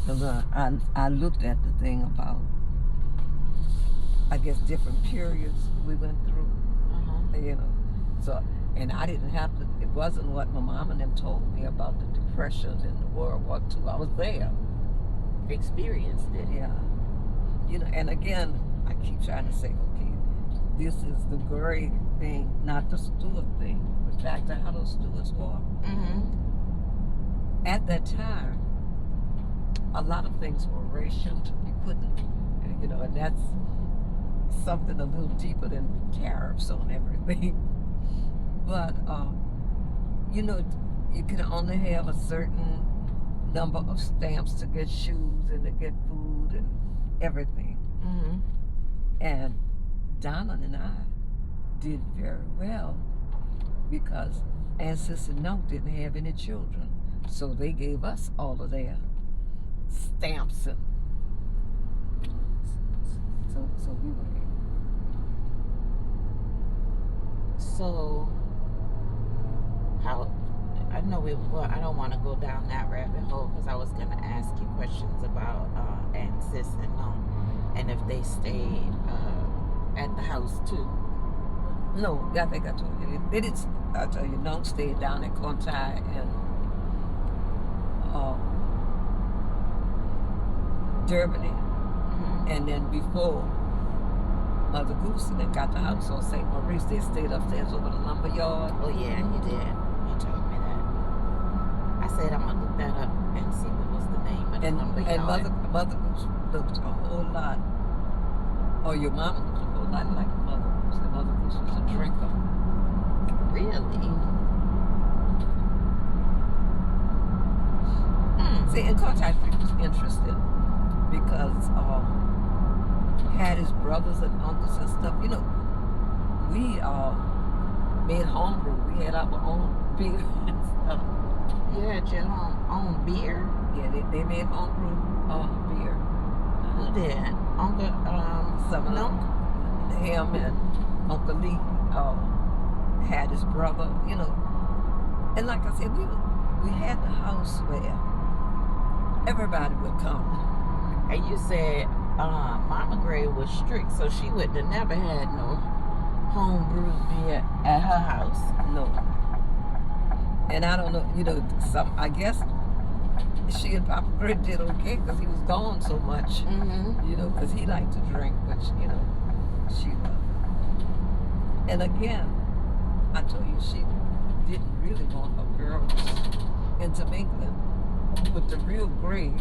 Because I looked at the thing about, I guess, different periods we went through, you know. So, and I didn't have to, it wasn't what my mom and them told me about the Depression and the World War II. I was there. Experienced it. Yeah. You know, and again, I keep trying to say, okay, this is the Gray thing, not the Stewart thing. But back to how those Stewarts were. At that time, a lot of things were racial. You couldn't, you know, and that's something a little deeper than tariffs on everything. But, you know, you can only have a certain number of stamps to get shoes and to get food and everything. And Donna and I did very well because Aunt Sis and Nunk didn't have any children. So they gave us all of their stamps and so we were able. So how, I know well, I don't want to go down that rabbit hole because I was going to ask you questions about Aunt Sis and Nunk and if they stayed at the house too. No, I think I told you. They did. I tell you, Nunk stayed down at Contai and Germany, and then before Mother Goose and then got the house on St. Maurice, they stayed upstairs over the lumber yard. Oh yeah, you did. You told me that. I said I'm gonna look that up and see what was the name of the lumber yard. And Mother Goose looked a whole lot, or your mama looked a whole lot like Mother Goose. And Mother Goose was a drinker. Really? See, and Contact Street was interesting because had his brothers and uncles and stuff. You know, we made homebrew. We had our own beer and stuff. You had your own beer? Yeah, they made homebrew beer. Who did? Uncle Some of Nunk? Him and Uncle Lee had his brother, you know. And like I said, we had the house where everybody would come. And you said Mama Gray was strict, so she would have never had no home brewed beer at her house. No. And I don't know, you know, I guess she and Papa Gray did okay because he was gone so much, you know, because he liked to drink, but, you know, she wasn't. And again, I told you, she didn't really want her girls intermingling with the real Grays.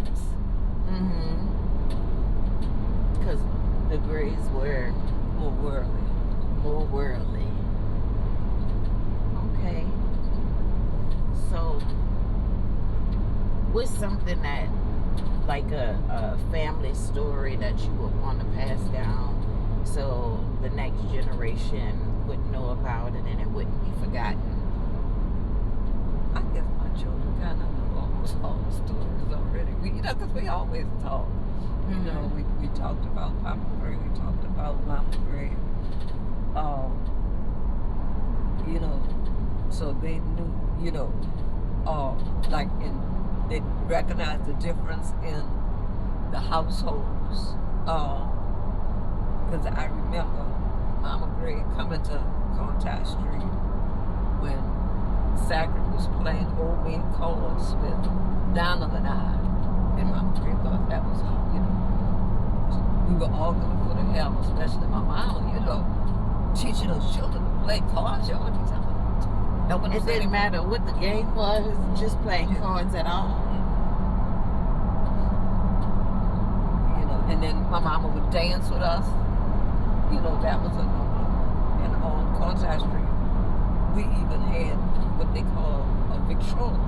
Because the Grays were more worldly. More worldly. Okay. So, what's something that, like a family story that you would want to pass down so the next generation would know about it and it wouldn't be forgotten? I guess my children kind of know almost all the stories already. You know, because we always talk. You know, we talked about Papa Gray, we talked about Mama Gray. You know, so they knew, you know, like they recognized the difference in the households. Because I remember Mama Gray coming to Contact Street when Zachary was playing old man chords with Donald and I. And Mama Gray thought that was, you know, we were all going to go to hell, especially my mama, you know, teaching those children to play cards. You know what I'm talking about? It didn't matter what the game was, just playing cards at all. You know, and then my mama would dance with us. You know, that was a number. And on Contact Street, we even had what they call a Victrola.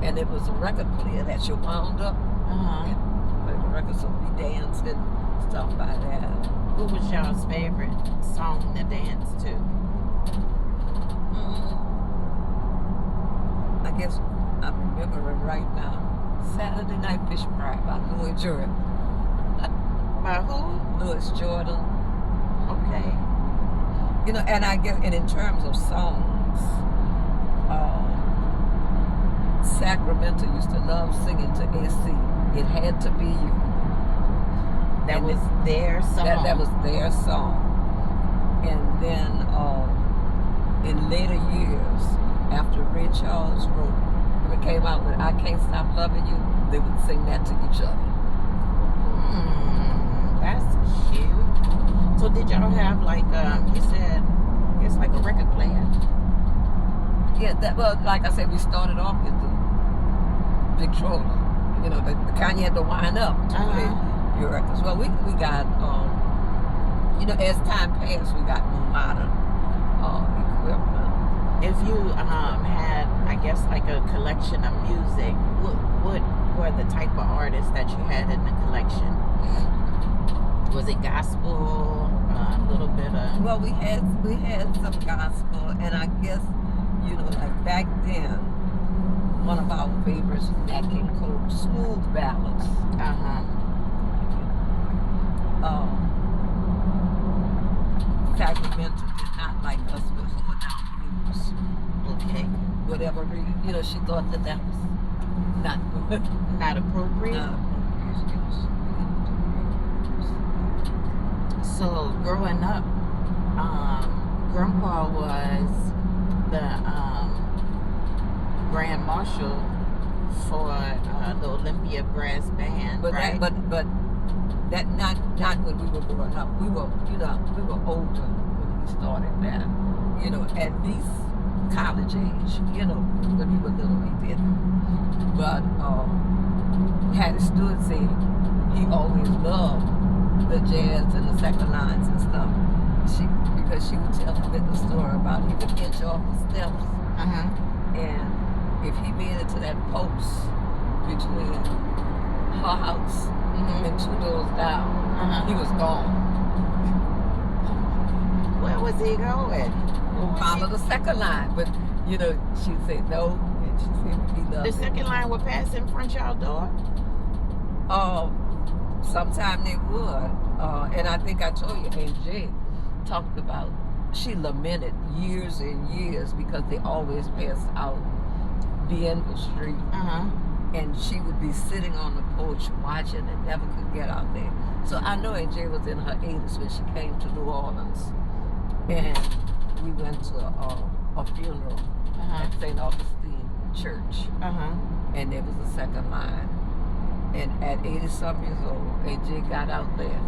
And it was a record player that you wound up. And played the record, so we danced and stuff like that. What was y'all's favorite song to dance to? I guess I'm remembering right now, Saturday Night Fish Fry by Louis Jordan. By who? Louis Jordan. Okay. You know, and I guess, and in terms of songs, Sacramento used to love singing to SC. It had to be you. That And was their song. That was their song. And then in later years, after Ray Charles wrote, when it came out with "I Can't Stop Loving You," they would sing that to each other. That's cute. So did y'all have like you said it's like a record player? Yeah, well, like I said, we started off with the Victrola. You know, the kind you had to wind up to play your records. Well, we got you know, as time passed, we got more modern equipment. If you had, I guess, like a collection of music, what were the type of artists that you had in the collection? Was it gospel? A little bit of. Well, we had some gospel, and I guess, you know, like back then, one of our favorites was Nat King Cole, smooth ballads. Sacramento did not like us with Hold Down Blues. Okay. Whatever reason, you know, she thought that was not good. Not appropriate? Not appropriate. So growing up, Grandpa was the Grand Marshal for the Olympia Brass Band, But right? but that not when we were growing up. We were, you know, we were older when we started that. You know, at least college age. You know, when we were little, we didn't. But Hattie Stewart said he always loved the jazz and the second lines and stuff. Because she would tell him the story about he would inch off the steps, and if he made it to that post between her house and 2 doors down, he was gone. Where was he going? Follow the second line, but you know, she'd say no, and she said he loved The second line would pass in front y'all door? Sometime they would, and I think I told you, Aunt Jay talked about, she lamented years and years because they always passed out Bienville Street, and she would be sitting on the porch watching and never could get out there. So I know Aunt Jay was in her 80s when she came to New Orleans, and we went to a funeral at St. Augustine Church, and there was a second line. And at 80-some years old, AJ got out there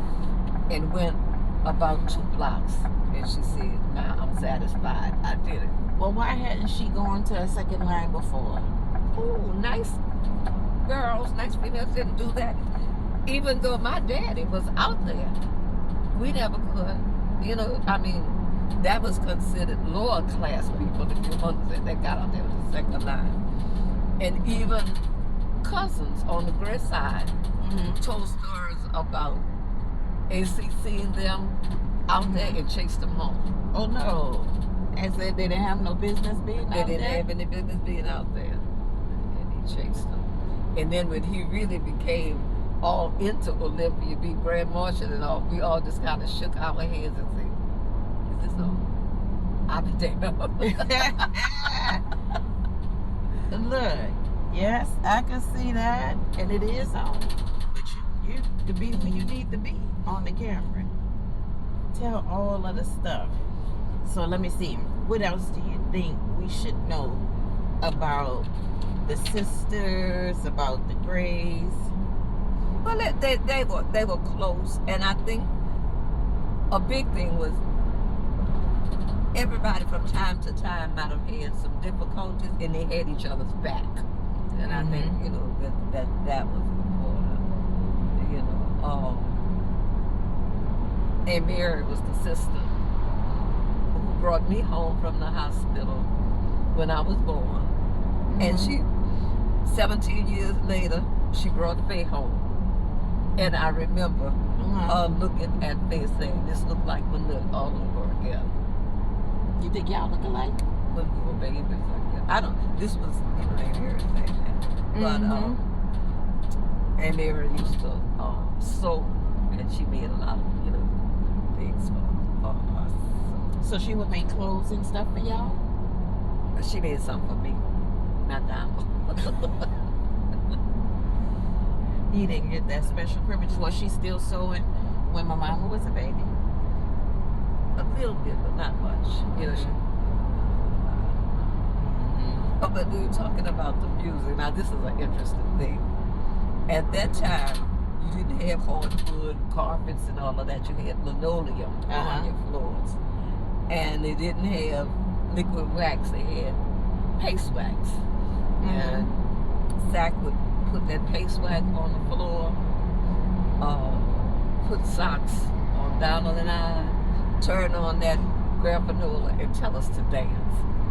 and went about 2 blocks, and she said, "Nah, I'm satisfied. I did it." Well, why hadn't she gone to a second line before? Oh, nice girls, nice females didn't do that. Even though my daddy was out there, we never could. You know, I mean, that was considered lower class people, if you understand, that got out there with the second line. And even cousins on the Gray side told stories about AC seeing them out there and chased them home. Oh no. And said they didn't have no business being out there? They didn't have any business being out there. And he chased them. And then when he really became all into Olympia, be Grand Marshal and all, we all just kind of shook our heads and said, "Is this all?" I'll be damned. Look, yes, I can see that, and it is on. But you to be who you need to be on the camera. Tell all of the stuff. So let me see. What else do you think we should know about the sisters, about the Grays? Well, they were close, and I think a big thing was everybody from time to time might have had some difficulties, and they had each other's back. And I think, you know, that was important. You know, and Mary was the sister who brought me home from the hospital when I was born. And she, 17 years later, she brought Faye home. And I remember her looking at Faye saying, "This looked like Manute all over again." You think y'all look alike? When we were babies, like that. I don't, this was, you know, Aunt Mary saying that. But, Aunt Mary used to sew, and she made a lot of, you know, things for us. So she would make clothes and stuff for y'all? She made some for me, not that. He didn't get that special privilege. Was she still sewing when my mama was a baby? A little bit, but not much. You know, she. Oh, but we were talking about the music. Now, this is an interesting thing. At that time, you didn't have hardwood carpets and all of that. You had linoleum on your floors. And they didn't have liquid wax. They had paste wax. And Zach would put that paste wax on the floor, put socks on down on the line, turn on that grapanola and tell us to dance.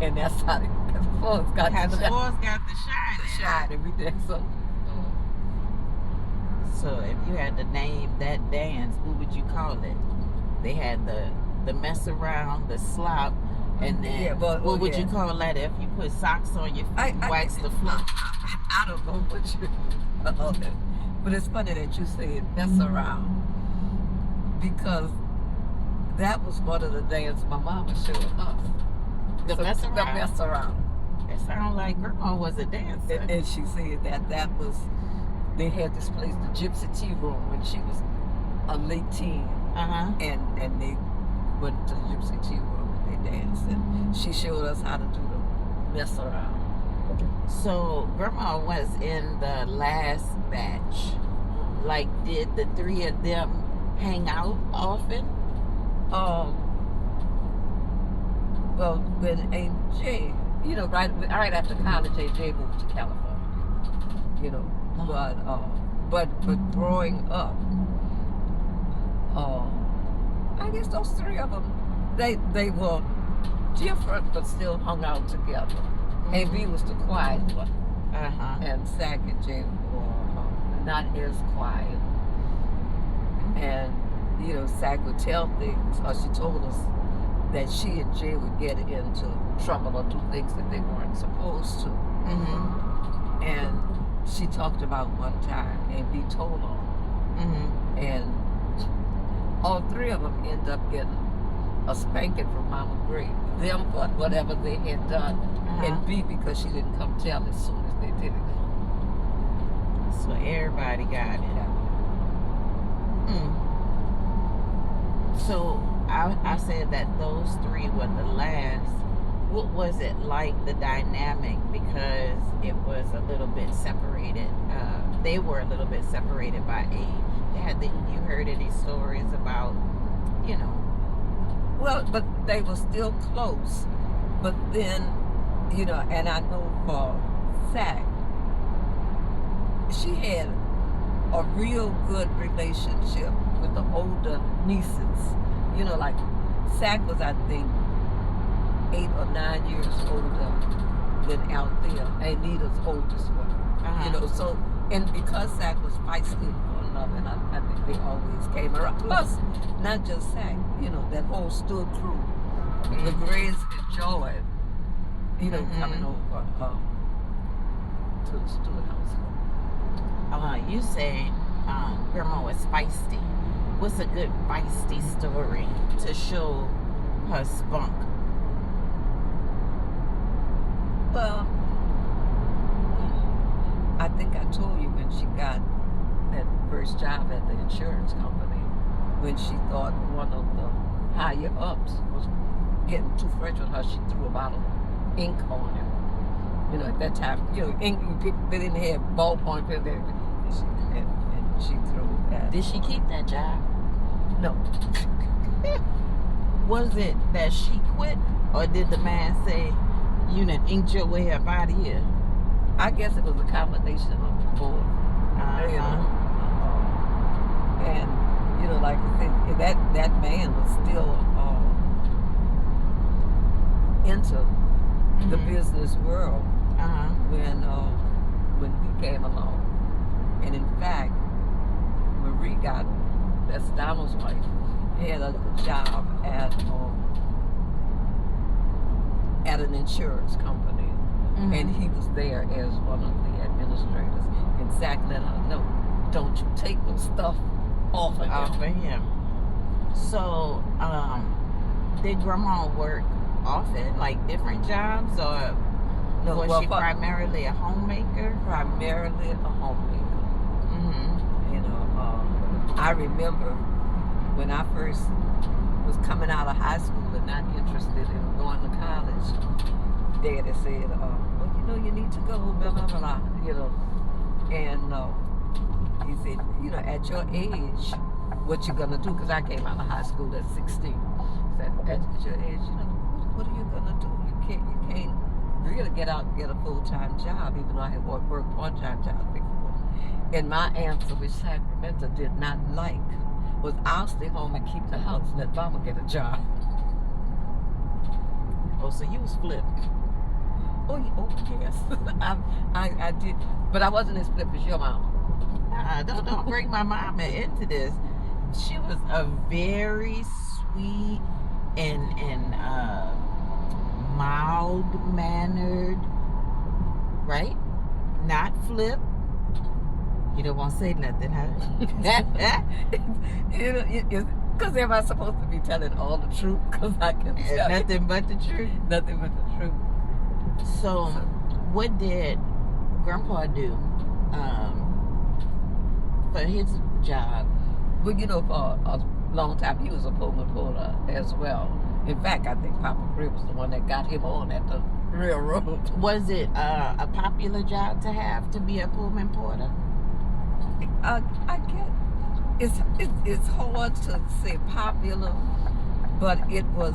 And that's how the floors got the shine. floors got the shine. The shine, and we did so. So if you had to name that dance, what would you call it? They had the mess around, the slop, and then what would you call that if you put socks on your feet and wax the floor? I don't know what you call it. But it's funny that you said mess around, because that was one of the dances my mama showed us. The mess around? The mess around. It sounded like Grandma was a dancer. And she said that was, they had this place, the Gypsy Tea Room, when she was a late teen. And they went to the Gypsy Tea Room and they danced. And she showed us how to do the mess around. So Grandma was in the last batch. Like, did the three of them hang out often? Well, when AJ, you know, right after college, AJ moved to California. You know, but growing up, I guess those three of them, they were different but still hung out together. AB was the quiet one, and Zach and Jay were not as quiet. And you know, Zach would tell things, or she told us that she and Jay would get into trouble or do things that they weren't supposed to. And she talked about one time, and B told her, and all three of them end up getting a spanking from Mama Gray. Them for whatever they had done, and B because she didn't come tell as soon as they did it. So everybody got it. So I said that those three were the last. What was it like, the dynamic? Because it was a little bit separated. They were a little bit separated by age. You heard any stories about, you know? Well, but they were still close. But then, you know, and I know for Zach, she had a real good relationship with the older nieces. You know, like Zach was, I think, 8 or 9 years older than Althea, Anita's oldest one. You know, so, and because Zach was feisty for enough, and I think they always came around. Plus, not just Zach, you know, that whole Stewart crew, the Grays enjoyed, you know, coming over to the Stewart household. You say Grandma was feisty. What's a good feisty story to show her spunk? Well, I think I told you when she got that first job at the insurance company, when she thought one of the higher ups was getting too fresh with her, she threw a bottle of ink on him. You know, at that time, you know, ink, people, they didn't have ballpoint pens, and she threw that. Did she keep that job? No. Was it that she quit, or did the man say, you done inked your way up out of here? I guess it was a combination of both. You know, and you know, like I said, that man was still into the business world when we came along. And in fact, Marie got, that's Donald's wife, had a job at an insurance company. And he was there as one of the administrators. And Zach let her know, don't you take no stuff off of him. So, did Grandma work often, like different jobs, or was she primarily a homemaker? Primarily a homemaker. Mm-hmm. You know, I remember when I first was coming out of high school and not interested in going to college. Daddy said, well, you know, you need to go, blah, blah, blah, blah, you know. And he said, you know, at your age, what you gonna do? Because I came out of high school at 16. He said, at your age, you know, what are you gonna do? You can't really get out and get a full-time job, even though I had worked part-time jobs before. And my answer, which Sacramento did not like, was I'll stay home and keep the house, let Mama get a job. Oh, so you was flipped. Oh yes, I did, but I wasn't as flip as your mama. Don't bring my mama into this. She was a very sweet and mild mannered, right? Not flip. You don't want to say nothing, huh? You know, because am I supposed to be telling all the truth? Because I can tell nothing but the truth. Nothing but the truth. So, what did Grandpa do for his job? Well, you know, for a long time, he was a Pullman puller as well. In fact, I think Papa Gray was the one that got him on at the railroad. Was it a popular job to have, to be a Pullman porter? I get it's hard to say popular, but it was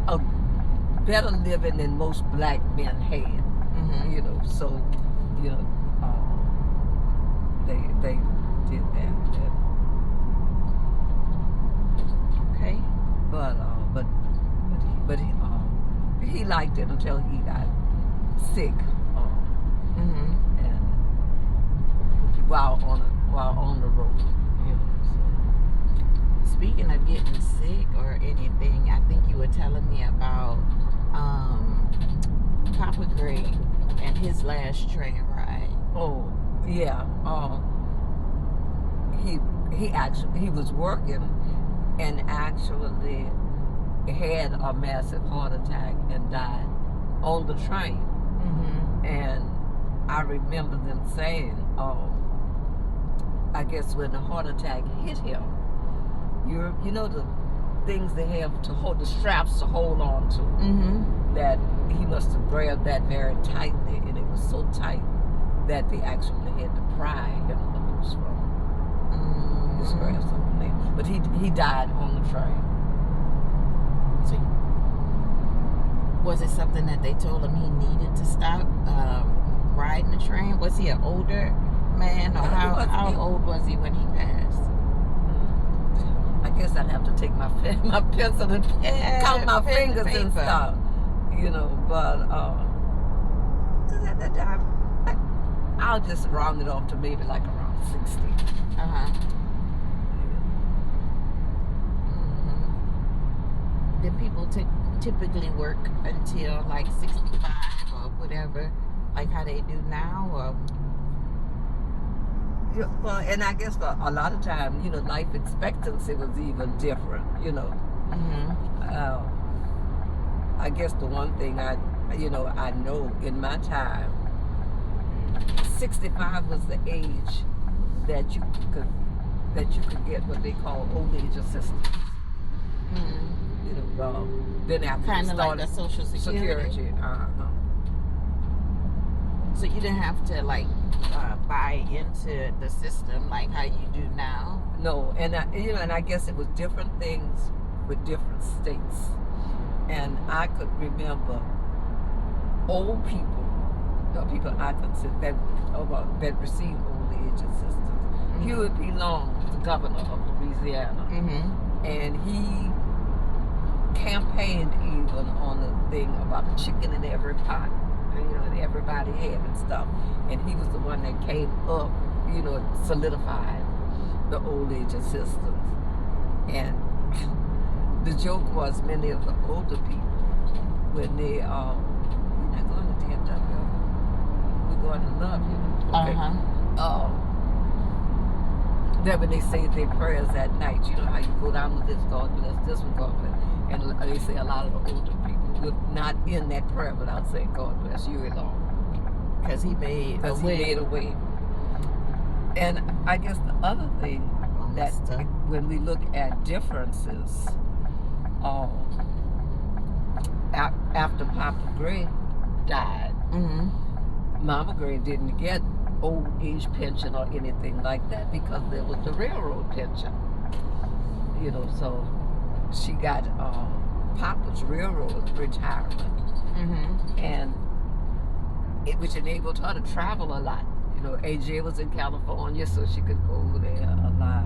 a better living than most black men had. Mm-hmm. You know, so you know, they did that. Okay. But he liked it until he got sick. Mm-hmm. And while on the road, you know. So. Speaking of getting sick or anything, I think you were telling me about Papa Gray and his last train ride. Oh yeah. He was working and actually had a massive heart attack and died on the train. Mm-hmm. And I remember them saying, I guess when the heart attack hit him, you know the things they have to hold, the straps to hold on to, mm-hmm. that he must have grabbed that very tightly, and it was so tight that they actually had to pry him loose from his grasp on there. But he died on the train. So, was it something that they told him he needed to stop riding the train? Was he an older man, or how old was he when he passed? I guess I'd have to take my pencil and count my fingers and stuff, you know. But because at that time, I'll just round it off to maybe like around 60. Mm-hmm. Did people typically work until like 65 or whatever, like how they do now, or? Yeah, well, and I guess for a lot of time, you know, life expectancy was even different, you know. Mm-hmm. I guess the one thing I know in my time, 65 was the age that you could get what they call old age assistance. Mm-hmm. You know, then after kind you of started like a Social Security. So you didn't have to like buy into the system like how you do now. No, and I guess it was different things with different states. And I could remember old people, people I consider that received old age assistance. Mm-hmm. Huey P. Long was the governor of Louisiana, mm-hmm. and he campaigned even on the thing about the chicken in every pot. You know, and everybody had and stuff. And he was the one that came up, you know, solidified the old age assistance. And the joke was many of the older people, when they we're not going to DFW, we're going to love you. Okay. That when they say their prayers at night, you know how you go down with this, God bless, this one, God bless. And they say a lot of the older people would not end that prayer without saying, God bless you alone. Because he made a way. And I guess the other thing that Almost. when we look at differences, after Papa Gray died, Mama Gray didn't get old age pension or anything like that because there was the railroad pension. So she got Papa's railroad retirement, and which enabled her to travel a lot. AJ was in California, so she could go over there a lot.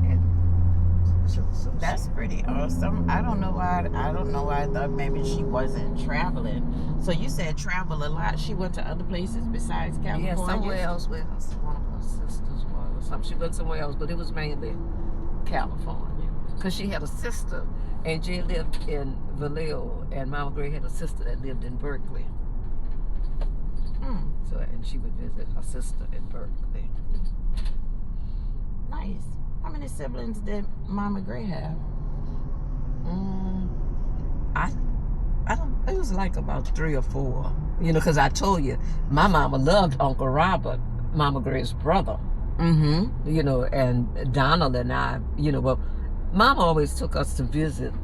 And so That's pretty awesome. I don't know why I thought maybe she wasn't traveling. So you said travel a lot. She went to other places besides California? Yeah, somewhere else where one of her sisters was or something. She went somewhere else, but it was mainly California. Because she had a sister, and Jay lived in Vallejo, and Mama Gray had a sister that lived in Berkeley. So, and she would visit her sister in Berkeley. Nice. How many siblings did Mama Gray have? I don't. It was like about 3 or 4. Because I told you, my mama loved Uncle Robert, Mama Gray's brother. And Donald and I. But Mama always took us to visit,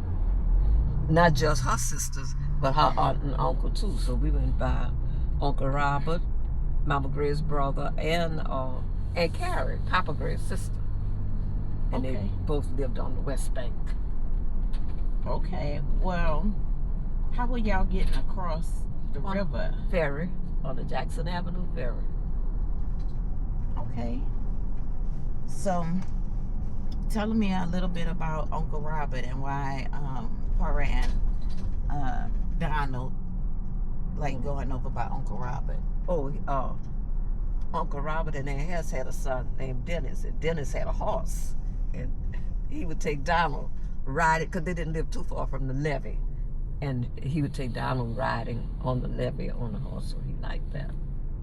not just her sisters, but her aunt and uncle too. So we went by Uncle Robert, Mama Gray's brother, and Carrie, Papa Gray's sister. And they both lived on the West Bank. Okay, well, how were y'all getting across the river? Ferry, on the Jackson Avenue ferry. Okay. So, tell me a little bit about Uncle Robert and why Paran, Donald, like going over by Uncle Robert. Uncle Robert and their has had a son named Dennis, and Dennis had a horse, and he would take Donald riding, because they didn't live too far from the levee, and he would take Donald riding on the levee on the horse, so he liked that.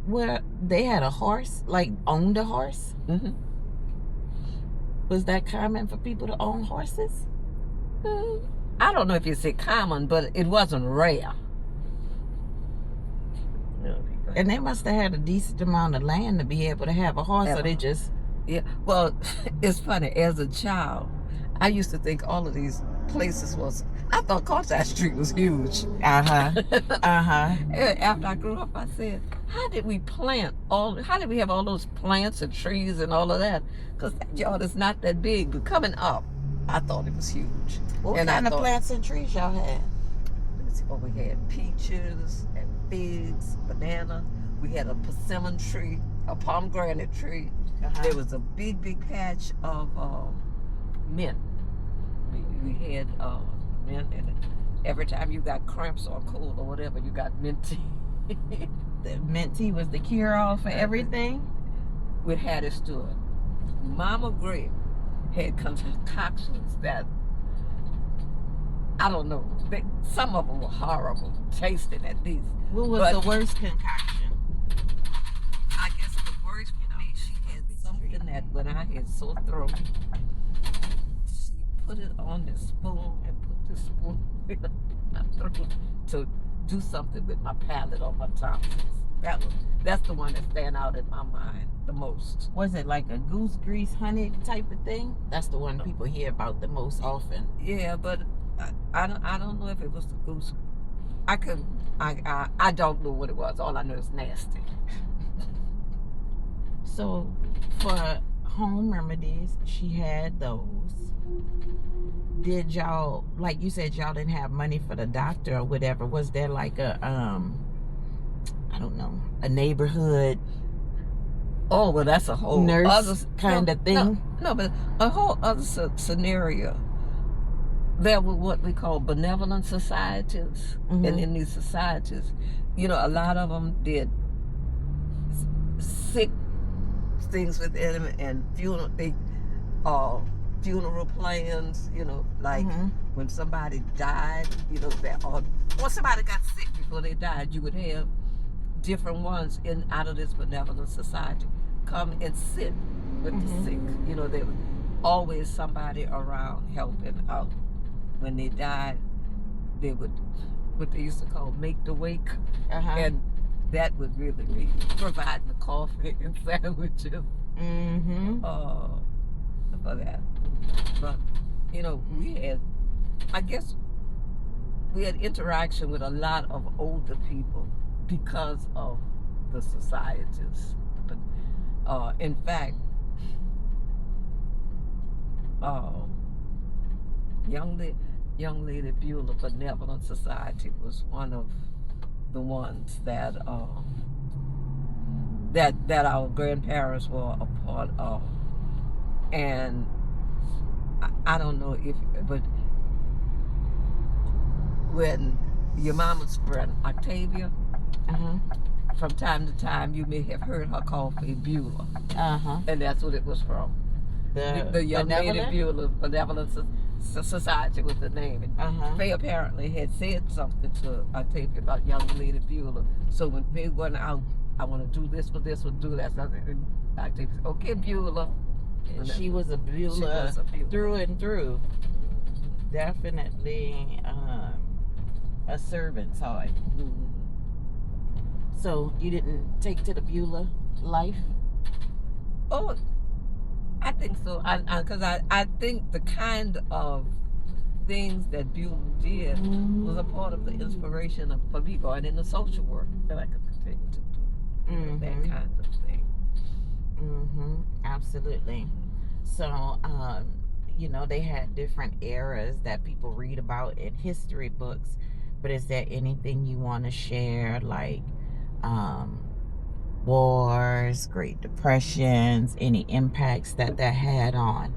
Well, they had a horse, like owned a horse? Was that common for people to own horses? I don't know if you say common, but it wasn't rare. And they must have had a decent amount of land to be able to have a horse, so they just... Yeah, well, it's funny. As a child, I used to think all of these places I thought Cartwright Street was huge. Uh-huh. After I grew up, I said, how did we have all those plants and trees and all of that? Because that yard is not that big, but coming up, I thought it was huge. What kind of plants and trees y'all had? We had peaches and figs, banana. We had a persimmon tree, a pomegranate tree. There was a big patch of mint. We had mint, and every time you got cramps or cold or whatever, you got mint tea. The mint tea was the cure-all for everything? We had it stood. Mama Gray had concoctions that, I don't know, some of them were horrible, tasting at least. What was the worst concoction? I guess the worst for me, she had something that when I had sore throat, she put it on the spoon and put the spoon in my throat to do something with my palate or my tonsils. That's the one that stand out in my mind the most. Was it like a goose grease honey type of thing? That's the one people hear about the most often. Yeah, but I don't know if it was the goose. I don't know what it was. All I know is nasty. So for home remedies, she had those. Did y'all, like you said, y'all didn't have money for the doctor or whatever? Was there like a I don't know, a neighborhood? Oh, well, that's a whole nurse other kind of thing. No, but a whole other scenario. There were what we call benevolent societies, and in these societies, a lot of them did sick things with them and funeral plans. Like when somebody died, or somebody got sick before they died, you would have different ones out of this benevolent society come and sit with the sick. There was always somebody around helping out. When they died, they would, what they used to call make the wake, and that would really be providing the coffee and sandwiches Mm-hmm. for that. But you know, I guess we had interaction with a lot of older people because of the societies. But in fact, young lady Beulah Benevolent Society was one of the ones that that our grandparents were a part of, and I don't know if, but when your mama's friend Octavia, Uh-huh. from time to time you may have heard her call for Beulah, Uh-huh. and that's what it was from. The young lady benevolent? Beulah Benevolent Society was the name. And Uh-huh. Faye apparently had said something to Octavia about young lady Beulah. So when Faye went out, I want to do this for this, or do that. And Octavia said, okay, Beulah. And she was a Beulah through and through. Definitely a servant's heart. Mm-hmm. So you didn't take to the Beulah life? Oh, I think so. Because I think the kind of things that Beulah did was a part of the inspiration for me going into social work, that I could continue to do. You know, that kind of thing. Mm-hmm. Absolutely. So, you know, they had different eras that people read about in history books. But is there anything you want to share, like wars, Great Depressions, any impacts that had on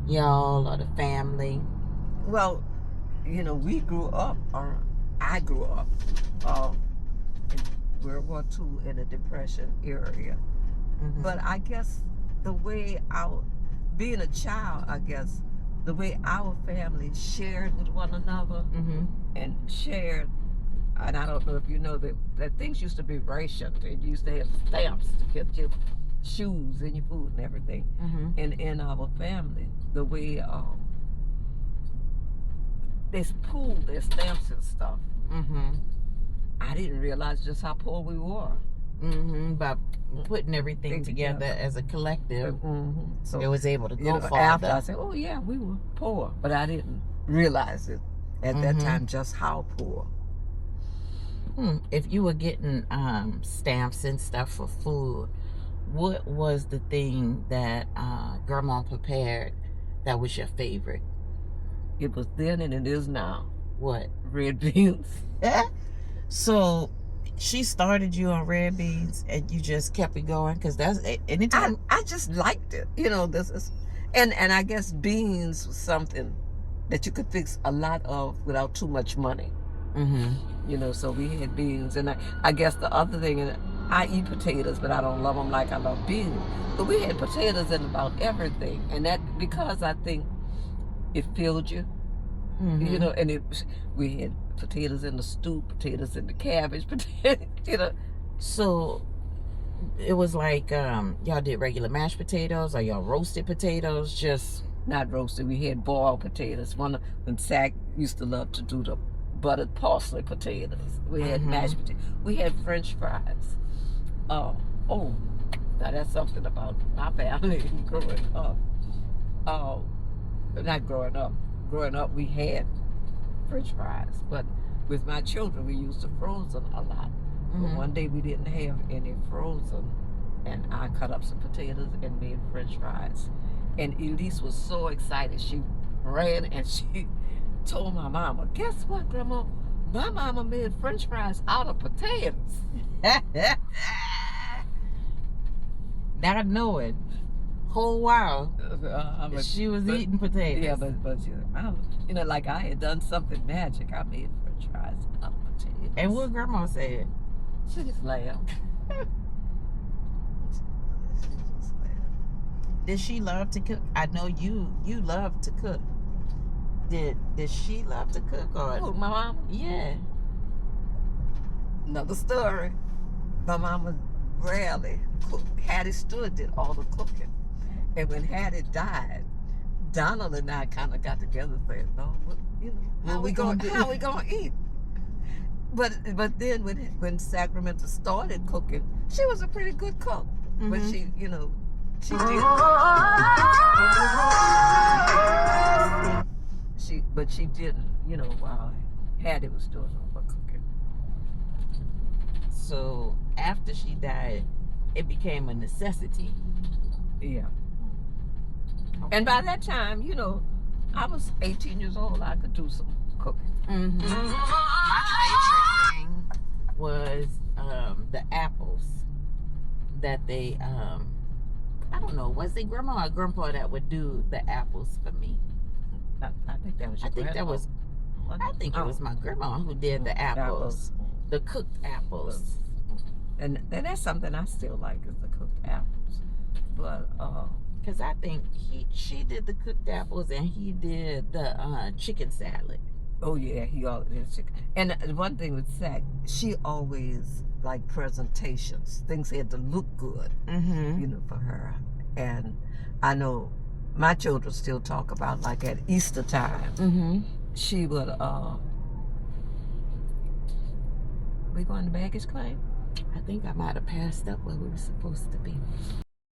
y'all or the family? Well, you know, we grew up, or I grew up in World War II in the Depression area. Mm-hmm. But I guess the way being a child, I guess, the way our family shared with one another and shared, and I don't know if you know that things used to be rationed. And you used to have stamps to get your shoes and your food and everything. And in our family, the way they pooled their stamps and stuff. I didn't realize just how poor we were. By putting everything together as a collective, so it was able to go farther. After I said, oh yeah, we were poor, but I didn't realize it at that time just how poor. If you were getting stamps and stuff for food, what was the thing that Grandma prepared that was your favorite? It was then and it is now. What? Red beans. So she started you on red beans and you just kept it going? Because that's anytime. I just liked it. You know, this is, and I guess beans was something that you could fix a lot of without too much money. You know, so we had beans, and I guess the other thing, and I eat potatoes, but I don't love them like I love beans. But we had potatoes in about everything, and that because I think it filled you. You know, and we had potatoes in the stew, potatoes in the cabbage, you know. So it was like y'all did regular mashed potatoes, or y'all roasted potatoes? Just not roasted. We had boiled potatoes. When Zach used to love to do the buttered parsley potatoes. We had mashed potatoes. We had French fries. Now that's something about my family growing up. Not growing up. Growing up, we had French fries, but with my children, we used the frozen a lot. But one day we didn't have any frozen, and I cut up some potatoes and made French fries. And Elise was so excited. She ran and she told my mama, guess what, Grandma? My mama made French fries out of potatoes. Not knowing whole while she was eating potatoes. Yeah, but you know, like I had done something magic. I made French fries out of potatoes. And what Grandma said? She just laughed. Did she love to cook? I know you love to cook. Did she love to cook? Or Oh, my mama? Yeah. Another story. My mama rarely cooked. Hattie Stewart did all the cooking. And when Hattie died, Donald and I kind of got together and said, no, you know, how we gonna eat? But then when Sacramento started cooking, she was a pretty good cook. But she, you know, she did. But she didn't, you know, while Hattie was doing all the cooking. So after she died, it became a necessity. Yeah. And by that time, you know, I was 18 years old. I could do some cooking. My favorite thing was the apples that they, I don't know, was it grandma or grandpa that would do the apples for me? I think that was your grandma. I think it was my grandma who did the apples, the cooked apples. And that's something I still like is the cooked apples. But because I think she did the cooked apples and he did the chicken salad. Oh yeah, he always chicken. And one thing with Sac, she always like presentations. Things had to look good, you know, for her. And I know my children still talk about like at Easter time. She would. We going to baggage claim? I think I might have passed up where we were supposed to be.